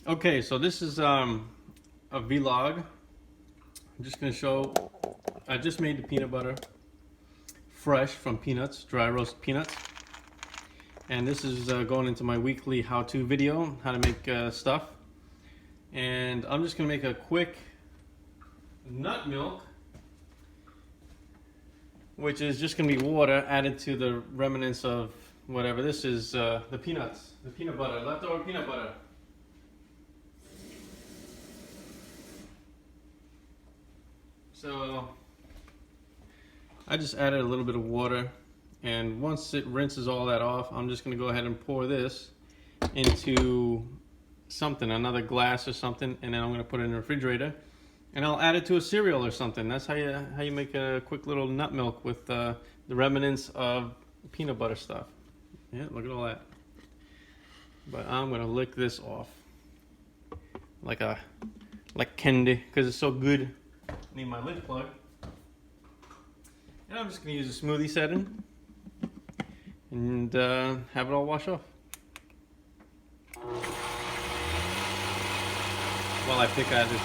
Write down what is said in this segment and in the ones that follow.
Okay, so this is a vlog. I'm just going to show, I just made the peanut butter fresh from peanuts, dry roast peanuts. And this is going into my weekly how-to video, how to make stuff. And I'm just going to make a quick nut milk, which is just going to be water added to the remnants of whatever. This is the peanuts, the peanut butter, leftover peanut butter. So I just added a little bit of water, and once it rinses all that off, I'm just going to go ahead and pour this into something, another glass or something, and then I'm going to put it in the refrigerator, and I'll add it to a cereal or something. That's how you make a quick little nut milk with the remnants of peanut butter stuff. Yeah, look at all that. But I'm going to lick this off like candy because it's so good. Need my lid plug. And I'm just going to use a smoothie setting and have it all wash off while I pick at it.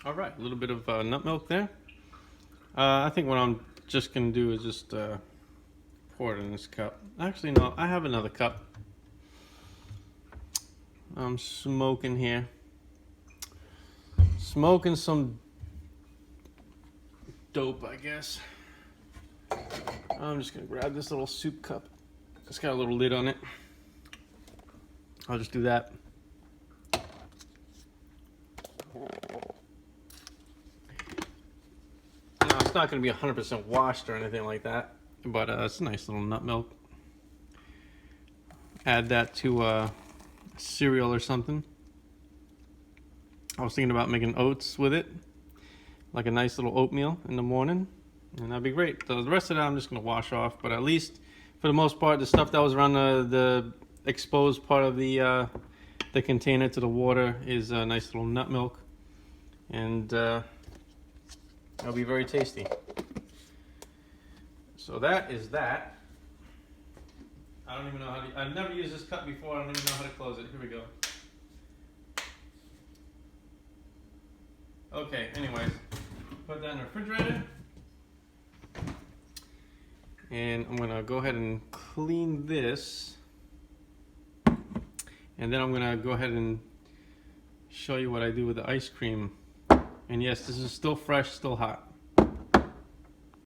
All right, a little bit of nut milk there. I think what I'm just going to do is just pour it in this cup. Actually, no, I have another cup. I'm smoking here. Smoking some dope, I guess. I'm just going to grab this little soup cup. It's got a little lid on it. I'll just do that. It's not going to be 100% washed or anything like that, but it's a nice little nut milk. Add that to cereal or something. I was thinking about making oats with it, like a nice little oatmeal in the morning, and that'd be great. So the rest of that I'm just going to wash off, but at least for the most part, the stuff that was around the exposed part of the container to the water is a nice little nut milk, and that'll be very tasty. So that is that. I don't even know how to, I've never used this cup before. I don't even know how to close it. Here we go. Okay, anyways, put that in the refrigerator. And I'm gonna go ahead and clean this. And then I'm gonna go ahead and show you what I do with the ice cream. And yes, this is still fresh, still hot.